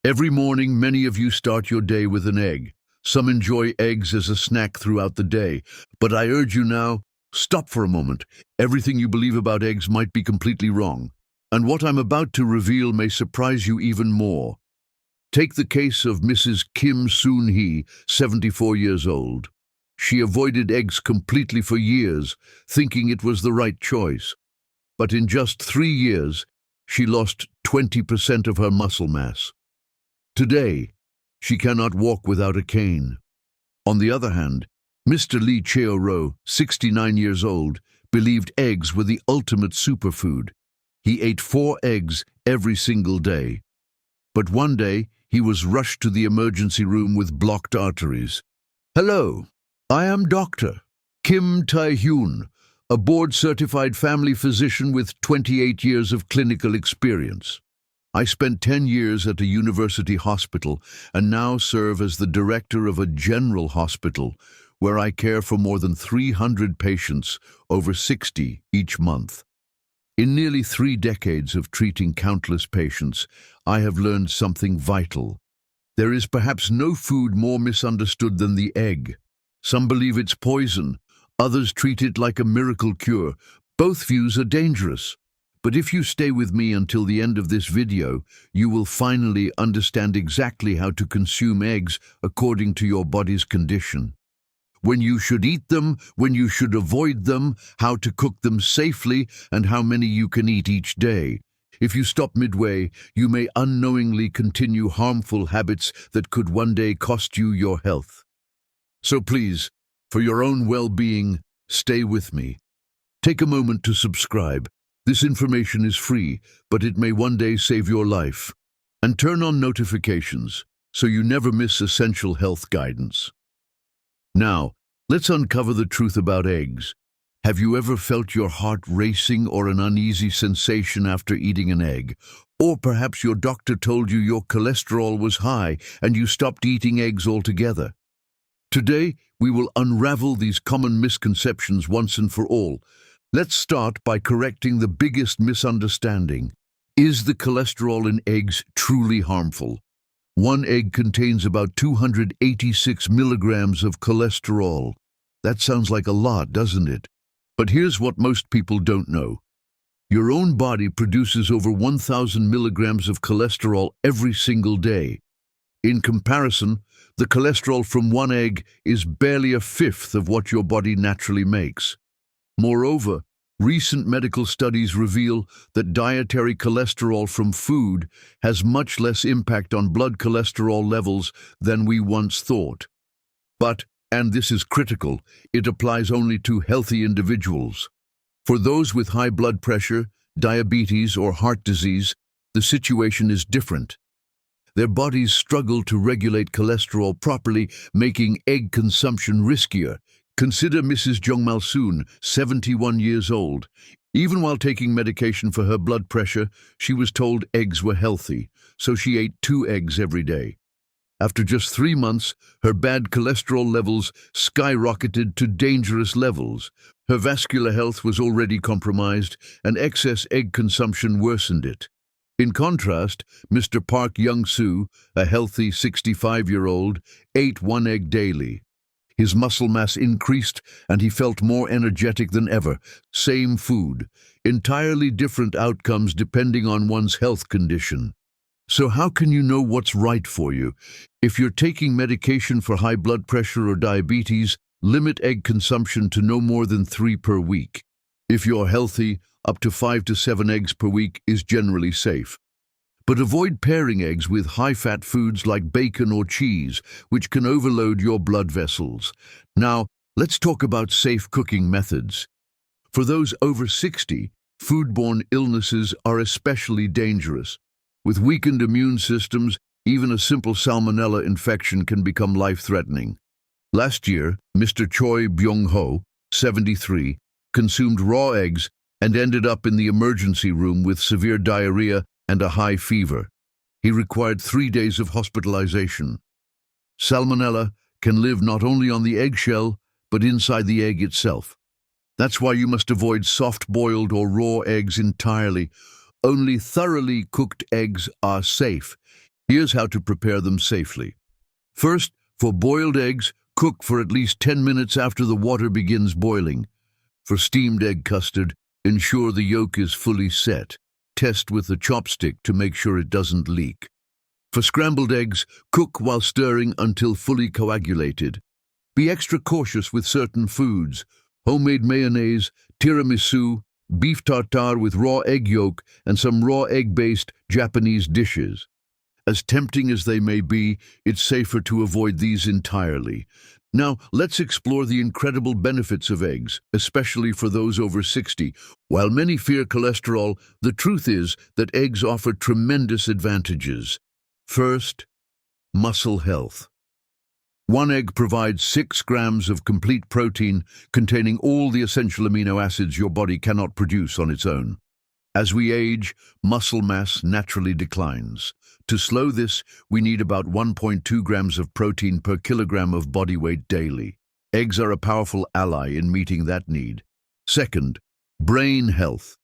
Every morning, many of you start your day with an egg. Some enjoy eggs as a snack throughout the day. But I urge you now, stop for a moment. Everything you believe about eggs might be completely wrong. And what I'm about to reveal may surprise you even more. Take the case of Mrs. Kim Soon-hee, 74 years old. She avoided eggs completely for years, thinking it was the right choice. But in just 3 years, she lost 20% of her muscle mass. Today, she cannot walk without a cane. On the other hand, Mr. Lee Cheo-ro, 69 years old, believed eggs were the ultimate superfood. He ate 4 eggs every single day. But one day, he was rushed to the emergency room with blocked arteries. "Hello, I am Dr. Kim Tae-hyun, a board-certified family physician with 28 years of clinical experience. I spent 10 years at a university hospital and now serve as the director of a general hospital where I care for more than 300 patients, over 60 each month. In nearly 3 decades of treating countless patients, I have learned something vital. There is perhaps no food more misunderstood than the egg. Some believe it's poison, others treat it like a miracle cure. Both views are dangerous. But if you stay with me until the end of this video, you will finally understand exactly how to consume eggs according to your body's condition. When you should eat them, when you should avoid them, how to cook them safely, and how many you can eat each day. If you stop midway, you may unknowingly continue harmful habits that could one day cost you your health. So please, for your own well-being, stay with me. Take a moment to subscribe. This information is free, but it may one day save your life. And turn on notifications so you never miss essential health guidance. Now, let's uncover the truth about eggs. Have you ever felt your heart racing or an uneasy sensation after eating an egg? Or perhaps your doctor told you your cholesterol was high and you stopped eating eggs altogether. Today, we will unravel these common misconceptions once and for all. Let's start by correcting the biggest misunderstanding. Is the cholesterol in eggs truly harmful? One egg contains about 286 milligrams of cholesterol. That sounds like a lot, doesn't it? But here's what most people don't know. Your own body produces over 1,000 milligrams of cholesterol every single day. In comparison, the cholesterol from one egg is barely a fifth of what your body naturally makes. Moreover, recent medical studies reveal that dietary cholesterol from food has much less impact on blood cholesterol levels than we once thought. But, and this is critical, it applies only to healthy individuals. For those with high blood pressure, diabetes, or heart disease, the situation is different. Their bodies struggle to regulate cholesterol properly, making egg consumption riskier. Consider Mrs. Jung Mal-soon, 71 years old. Even while taking medication for her blood pressure, she was told eggs were healthy, so she ate 2 eggs every day. After just 3 months, her bad cholesterol levels skyrocketed to dangerous levels. Her vascular health was already compromised, and excess egg consumption worsened it. In contrast, Mr. Park Young-soo, a healthy 65-year-old, ate 1 egg daily. His muscle mass increased and he felt more energetic than ever. Same food, entirely different outcomes depending on one's health condition. So how can you know what's right for you? If you're taking medication for high blood pressure or diabetes, limit egg consumption to no more than 3 per week. If you're healthy, up to 5 to 7 eggs per week is generally safe. But avoid pairing eggs with high-fat foods like bacon or cheese, which can overload your blood vessels. Now, let's talk about safe cooking methods. For those over 60, foodborne illnesses are especially dangerous. With weakened immune systems, even a simple salmonella infection can become life-threatening. Last year, Mr. Choi Byung-ho, 73, consumed raw eggs and ended up in the emergency room with severe diarrhea and a high fever. He required 3 days of hospitalization. Salmonella can live not only on the eggshell, but inside the egg itself. That's why you must avoid soft-boiled or raw eggs entirely. Only thoroughly cooked eggs are safe. Here's how to prepare them safely. First, for boiled eggs, cook for at least 10 minutes after the water begins boiling. For steamed egg custard, ensure the yolk is fully set. Test with a chopstick to make sure it doesn't leak. For scrambled eggs, cook while stirring until fully coagulated. Be extra cautious with certain foods: homemade mayonnaise, tiramisu, beef tartare with raw egg yolk, and some raw egg-based Japanese dishes. As tempting as they may be, it's safer to avoid these entirely. Now, let's explore the incredible benefits of eggs, especially for those over 60. While many fear cholesterol, the truth is that eggs offer tremendous advantages. First, muscle health. One egg provides 6 grams of complete protein containing all the essential amino acids your body cannot produce on its own. As we age, muscle mass naturally declines. To slow this, we need about 1.2 grams of protein per kilogram of body weight daily. Eggs are a powerful ally in meeting that need. Second, brain health.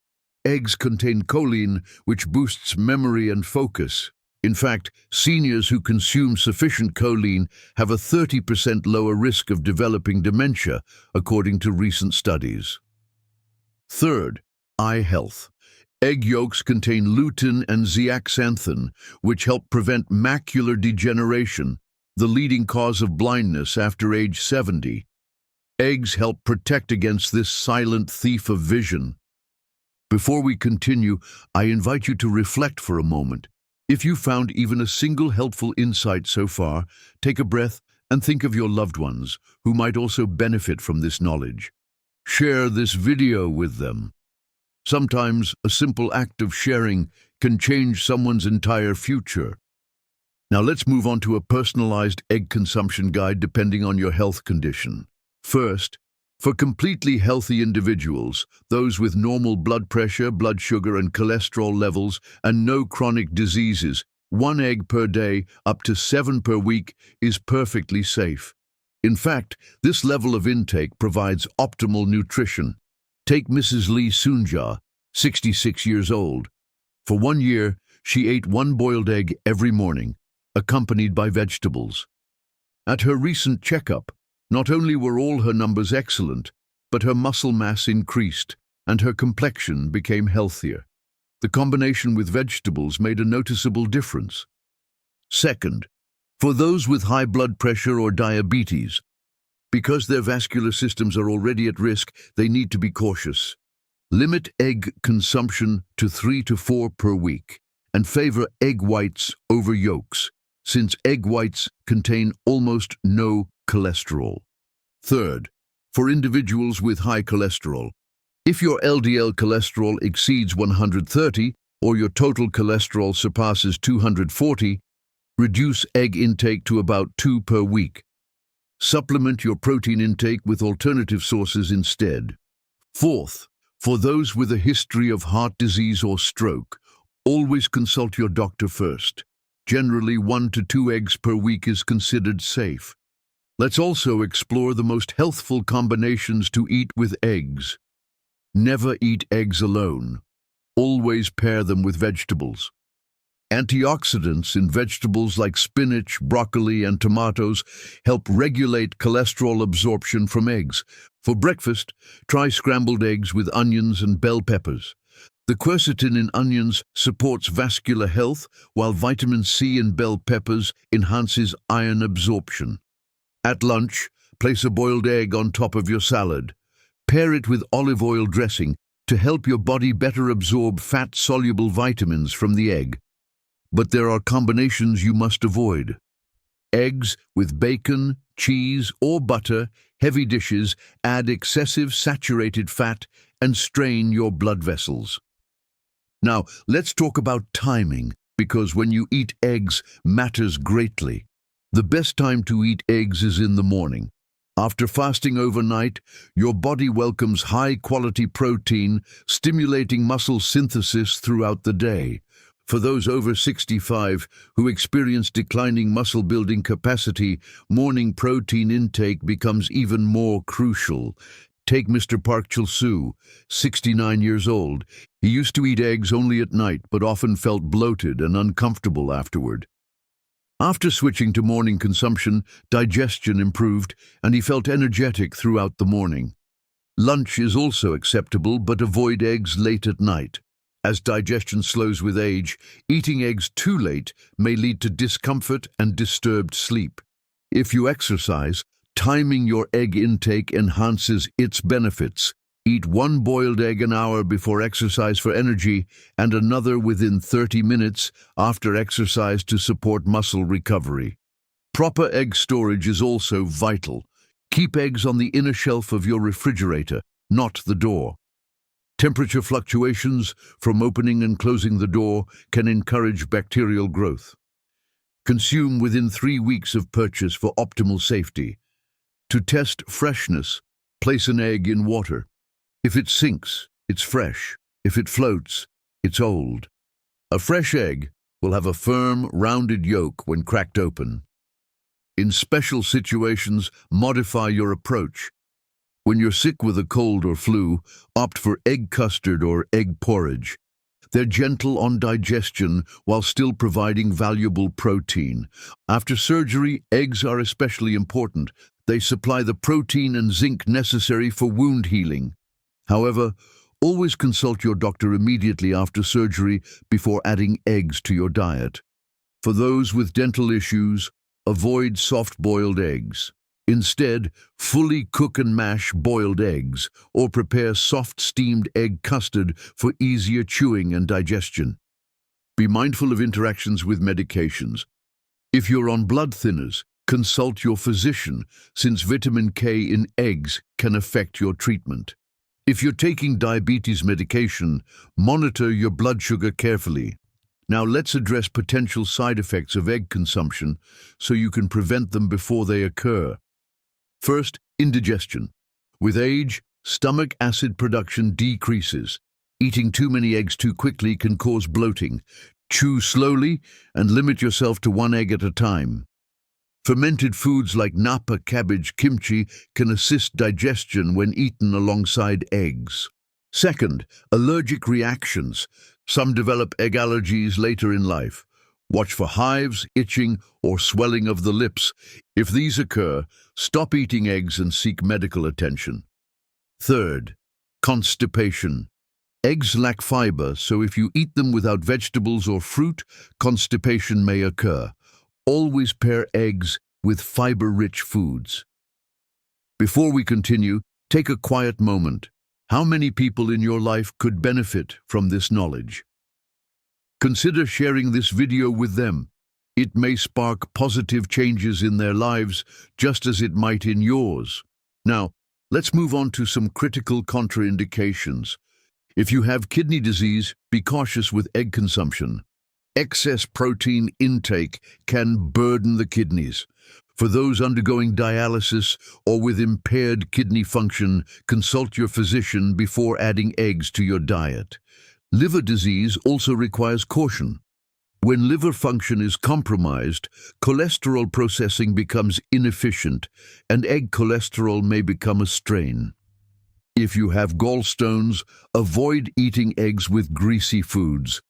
Eggs contain choline, which boosts memory and focus. In fact, seniors who consume sufficient choline have a 30% lower risk of developing dementia, according to recent studies. Third, eye health. Egg yolks contain lutein and zeaxanthin, which help prevent macular degeneration, the leading cause of blindness after age 70. Eggs help protect against this silent thief of vision. Before we continue, I invite you to reflect for a moment. If you found even a single helpful insight so far, take a breath and think of your loved ones who might also benefit from this knowledge. Share this video with them. Sometimes a simple act of sharing can change someone's entire future. Now let's move on to a personalized egg consumption guide depending on your health condition. First, for completely healthy individuals, those with normal blood pressure, blood sugar, and cholesterol levels, and no chronic diseases, 1 egg per day, up to 7 per week, is perfectly safe. In fact, this level of intake provides optimal nutrition. Take Mrs. Lee Sunja, 66 years old. For 1 year, she ate 1 boiled egg every morning, accompanied by vegetables. At her recent checkup, not only were all her numbers excellent, but her muscle mass increased and her complexion became healthier. The combination with vegetables made a noticeable difference. Second, for those with high blood pressure or diabetes, because their vascular systems are already at risk, they need to be cautious. Limit egg consumption to 3 to 4 per week and favor egg whites over yolks, since egg whites contain almost no cholesterol. Third, for individuals with high cholesterol, if your LDL cholesterol exceeds 130 or your total cholesterol surpasses 240, reduce egg intake to about 2 per week. Supplement your protein intake with alternative sources instead. Fourth, for those with a history of heart disease or stroke, always consult your doctor first. Generally, 1 to 2 eggs per week is considered safe. Let's also explore the most healthful combinations to eat with eggs. Never eat eggs alone. Always pair them with vegetables. Antioxidants in vegetables like spinach, broccoli, and tomatoes help regulate cholesterol absorption from eggs. For breakfast, try scrambled eggs with onions and bell peppers. The quercetin in onions supports vascular health, while vitamin C in bell peppers enhances iron absorption. At lunch, place a boiled egg on top of your salad. Pair it with olive oil dressing to help your body better absorb fat-soluble vitamins from the egg. But there are combinations you must avoid. Eggs with bacon, cheese, or butter, heavy dishes, add excessive saturated fat and strain your blood vessels. Now, let's talk about timing, because when you eat eggs matters greatly. The best time to eat eggs is in the morning. After fasting overnight, your body welcomes high-quality protein, stimulating muscle synthesis throughout the day. For those over 65 who experience declining muscle-building capacity, morning protein intake becomes even more crucial. Take Mr. Park Chul-soo, 69 years old. He used to eat eggs only at night, but often felt bloated and uncomfortable afterward. After switching to morning consumption, digestion improved, and he felt energetic throughout the morning. Lunch is also acceptable, but avoid eggs late at night. As digestion slows with age, eating eggs too late may lead to discomfort and disturbed sleep. If you exercise, timing your egg intake enhances its benefits. Eat one boiled egg an hour before exercise for energy and another within 30 minutes after exercise to support muscle recovery. Proper egg storage is also vital. Keep eggs on the inner shelf of your refrigerator, not the door. Temperature fluctuations from opening and closing the door can encourage bacterial growth. Consume within 3 weeks of purchase for optimal safety. To test freshness, place an egg in water. If it sinks, it's fresh. If it floats, it's old. A fresh egg will have a firm, rounded yolk when cracked open. In special situations, modify your approach. When you're sick with a cold or flu, opt for egg custard or egg porridge. They're gentle on digestion while still providing valuable protein. After surgery, eggs are especially important. They supply the protein and zinc necessary for wound healing. However, always consult your doctor immediately after surgery before adding eggs to your diet. For those with dental issues, avoid soft-boiled eggs. Instead, fully cook and mash boiled eggs or prepare soft steamed egg custard for easier chewing and digestion. Be mindful of interactions with medications. If you're on blood thinners, consult your physician, since vitamin K in eggs can affect your treatment. If you're taking diabetes medication, monitor your blood sugar carefully. Now let's address potential side effects of egg consumption so you can prevent them before they occur. First, indigestion. With age, stomach acid production decreases. Eating too many eggs too quickly can cause bloating. Chew slowly and limit yourself to 1 egg at a time. Fermented foods like napa, cabbage, kimchi can assist digestion when eaten alongside eggs. Second, allergic reactions. Some develop egg allergies later in life. Watch for hives, itching, or swelling of the lips. If these occur, stop eating eggs and seek medical attention. Third, constipation. Eggs lack fiber, so if you eat them without vegetables or fruit, constipation may occur. Always pair eggs with fiber-rich foods. Before we continue, take a quiet moment. How many people in your life could benefit from this knowledge? Consider sharing this video with them. It may spark positive changes in their lives, just as it might in yours. Now, let's move on to some critical contraindications. If you have kidney disease, be cautious with egg consumption. Excess protein intake can burden the kidneys. For those undergoing dialysis or with impaired kidney function, consult your physician before adding eggs to your diet. Liver disease also requires caution. When liver function is compromised, cholesterol processing becomes inefficient, and egg cholesterol may become a strain. If you have gallstones, avoid eating eggs with greasy foods.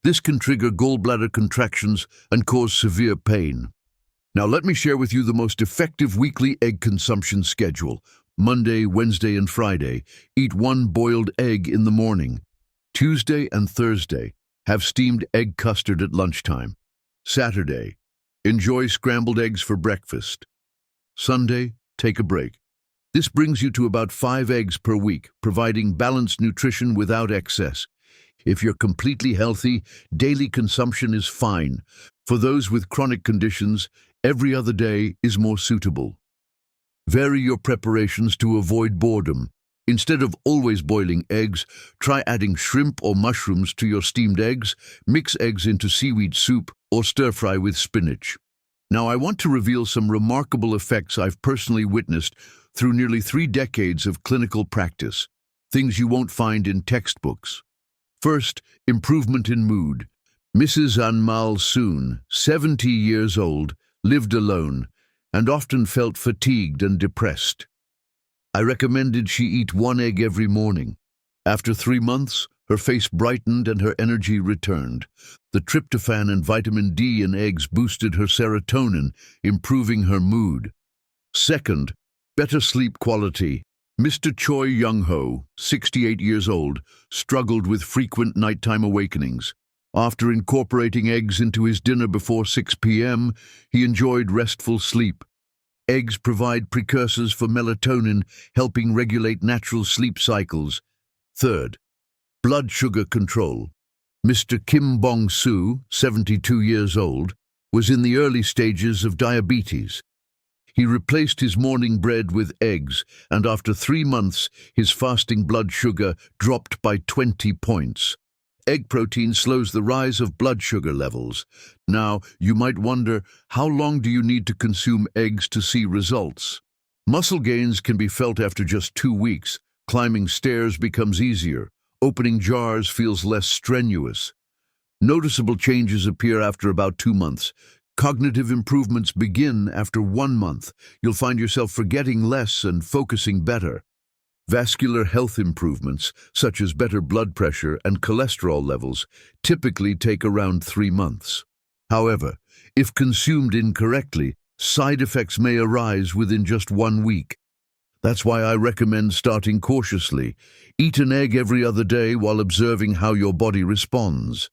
This can trigger gallbladder contractions and cause severe pain. Now let me share with you the most effective weekly egg consumption schedule. Monday, Wednesday, and Friday, eat 1 boiled egg in the morning. Tuesday and Thursday, have steamed egg custard at lunchtime. Saturday, enjoy scrambled eggs for breakfast. Sunday, take a break. This brings you to about 5 eggs per week, providing balanced nutrition without excess. If you're completely healthy, daily consumption is fine. For those with chronic conditions, every other day is more suitable. Vary your preparations to avoid boredom. Instead of always boiling eggs, try adding shrimp or mushrooms to your steamed eggs, mix eggs into seaweed soup, or stir-fry with spinach. Now I want to reveal some remarkable effects I've personally witnessed through nearly 3 decades of clinical practice, things you won't find in textbooks. First, improvement in mood. Mrs. Anmal Soon, 70 years old, lived alone and often felt fatigued and depressed. I recommended she eat 1 egg every morning. After 3 months, Her face brightened and her energy returned. The tryptophan and vitamin D in eggs boosted her serotonin, improving her mood. Second, better sleep quality. Mr. Choi Young-ho, 68 years old, struggled with frequent nighttime awakenings. After incorporating eggs into his dinner before 6 p.m., he enjoyed restful sleep. Eggs provide precursors for melatonin, helping regulate natural sleep cycles. Third, blood sugar control. Mr. Kim Bong-soo, 72 years old, was in the early stages of diabetes. He replaced his morning bread with eggs, and after 3 months, his fasting blood sugar dropped by 20 points. Egg protein slows the rise of blood sugar levels. Now, you might wonder, how long do you need to consume eggs to see results? Muscle gains can be felt after just 2 weeks. Climbing stairs becomes easier. Opening jars feels less strenuous. Noticeable changes appear after about 2 months. Cognitive improvements begin after 1 month. You'll find yourself forgetting less and focusing better. Vascular health improvements, such as better blood pressure and cholesterol levels, typically take around 3 months. However, if consumed incorrectly, side effects may arise within just 1 week. That's why I recommend starting cautiously. Eat an egg every other day while observing how your body responds.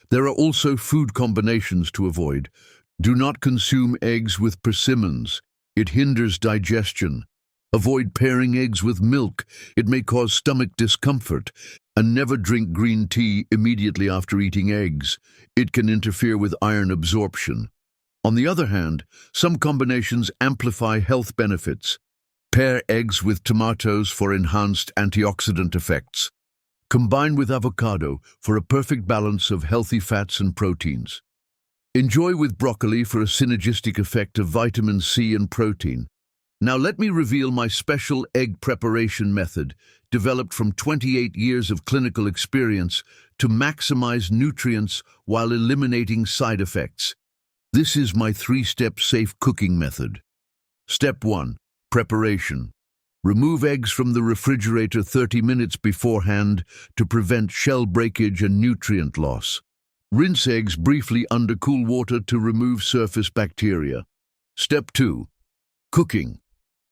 There are also food combinations to avoid. Do not consume eggs with persimmons. It hinders digestion. Avoid pairing eggs with milk. It may cause stomach discomfort. And never drink green tea immediately after eating eggs. It can interfere with iron absorption. On the other hand, some combinations amplify health benefits. Pair eggs with tomatoes for enhanced antioxidant effects. Combine with avocado for a perfect balance of healthy fats and proteins. Enjoy with broccoli for a synergistic effect of vitamin C and protein. Now let me reveal my special egg preparation method, developed from 28 years of clinical experience to maximize nutrients while eliminating side effects. This is my 3-step safe cooking method. Step 1. Preparation. Remove eggs from the refrigerator 30 minutes beforehand to prevent shell breakage and nutrient loss. Rinse eggs briefly under cool water to remove surface bacteria. Step 2. Cooking.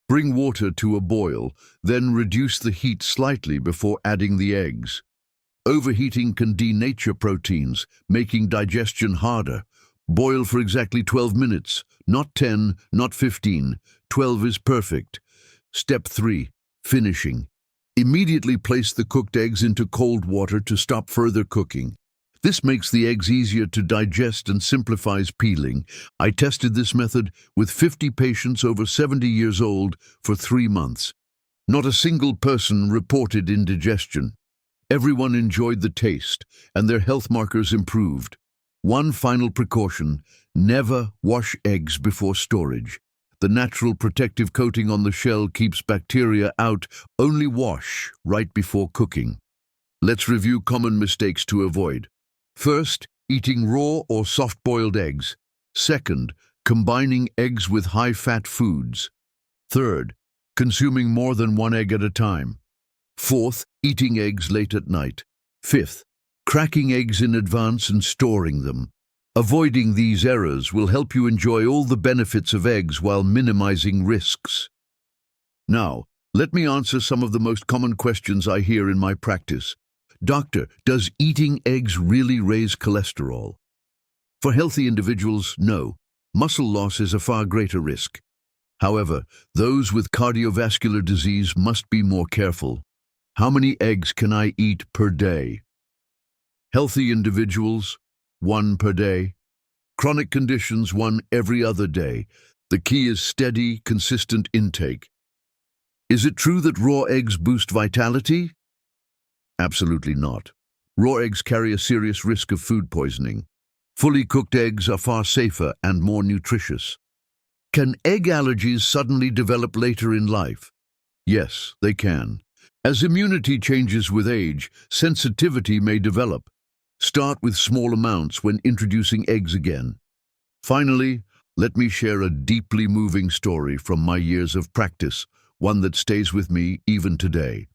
Bring water to a boil, then reduce the heat slightly before adding the eggs. Overheating can denature proteins, making digestion harder. Boil for exactly 12 minutes, not 10, not 15. 12 is perfect. Step 3. Finishing. Immediately place the cooked eggs into cold water to stop further cooking. This makes the eggs easier to digest and simplifies peeling. I tested this method with 50 patients over 70 years old for 3 months. Not a single person reported indigestion. Everyone enjoyed the taste, and their health markers improved. One final precaution: never wash eggs before storage. The natural protective coating on the shell keeps bacteria out. Only wash right before cooking. Let's review common mistakes to avoid. First, eating raw or soft-boiled eggs. Second, combining eggs with high-fat foods. Third, consuming more than 1 egg at a time. Fourth, eating eggs late at night. Fifth, cracking eggs in advance and storing them. Avoiding these errors will help you enjoy all the benefits of eggs while minimizing risks. Now, let me answer some of the most common questions I hear in my practice. Doctor, does eating eggs really raise cholesterol? For healthy individuals, no. Muscle loss is a far greater risk. However, those with cardiovascular disease must be more careful. How many eggs can I eat per day? Healthy individuals, 1 per day. Chronic conditions, 1 every other day. The key is steady, consistent intake. Is it true that raw eggs boost vitality? Absolutely not. Raw eggs carry a serious risk of food poisoning. Fully cooked eggs are far safer and more nutritious. Can egg allergies suddenly develop later in life? Yes, they can. As immunity changes with age, sensitivity may develop. Start with small amounts when introducing eggs again. Finally, let me share a deeply moving story from my years of practice, one that stays with me even today.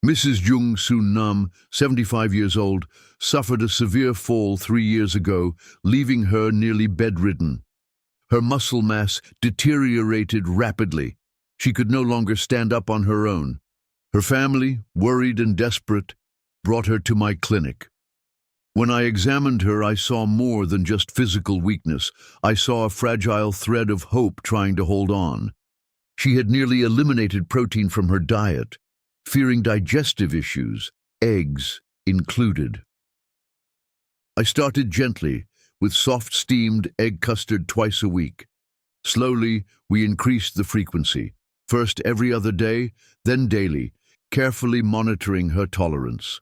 Mrs. Jung Soon Nam, 75 years old, suffered a severe fall 3 years ago, leaving her nearly bedridden. Her muscle mass deteriorated rapidly. She could no longer stand up on her own. Her family, worried and desperate, brought her to my clinic. When I examined her, I saw more than just physical weakness. I saw a fragile thread of hope trying to hold on. She had nearly eliminated protein from her diet, fearing digestive issues, eggs included. I started gently, with soft steamed egg custard twice a week. Slowly, we increased the frequency, first every other day, then daily, carefully monitoring her tolerance.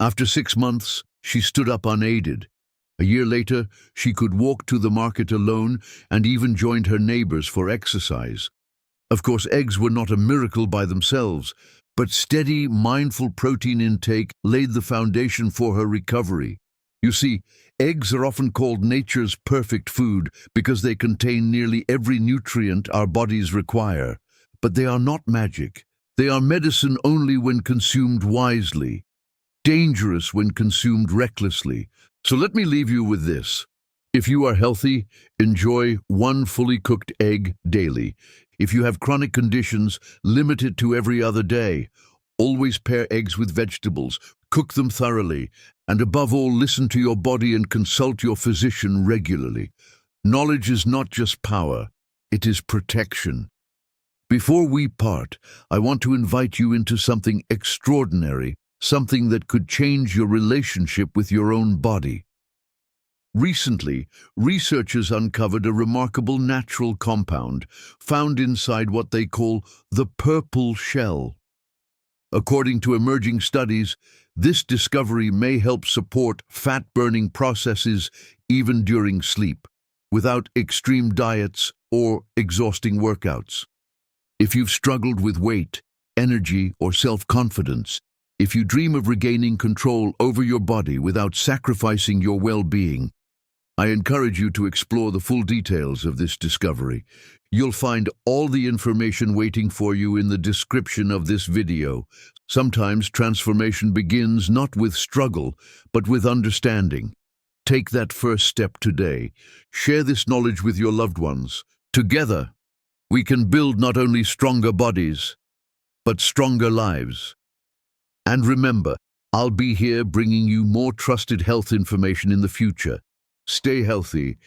After 6 months, she stood up unaided. A year later, she could walk to the market alone and even joined her neighbors for exercise. Of course, eggs were not a miracle by themselves, but steady, mindful protein intake laid the foundation for her recovery. You see, eggs are often called nature's perfect food because they contain nearly every nutrient our bodies require. But they are not magic. They are medicine only when consumed wisely, dangerous when consumed recklessly. So let me leave you with this. If you are healthy, enjoy one fully cooked egg daily. If you have chronic conditions, limit it to every other day. Always pair eggs with vegetables, cook them thoroughly, and above all, listen to your body and consult your physician regularly. Knowledge is not just power, it is protection. Before we part, I want to invite you into something extraordinary, something that could change your relationship with your own body. Recently, researchers uncovered a remarkable natural compound found inside what they call the purple shell. According to emerging studies, this discovery may help support fat-burning processes even during sleep, without extreme diets or exhausting workouts. If you've struggled with weight, energy, or self-confidence, if you dream of regaining control over your body without sacrificing your well-being, I encourage you to explore the full details of this discovery. You'll find all the information waiting for you in the description of this video. Sometimes transformation begins not with struggle, but with understanding. Take that first step today. Share this knowledge with your loved ones. Together, we can build not only stronger bodies, but stronger lives. And remember, I'll be here bringing you more trusted health information in the future. Stay healthy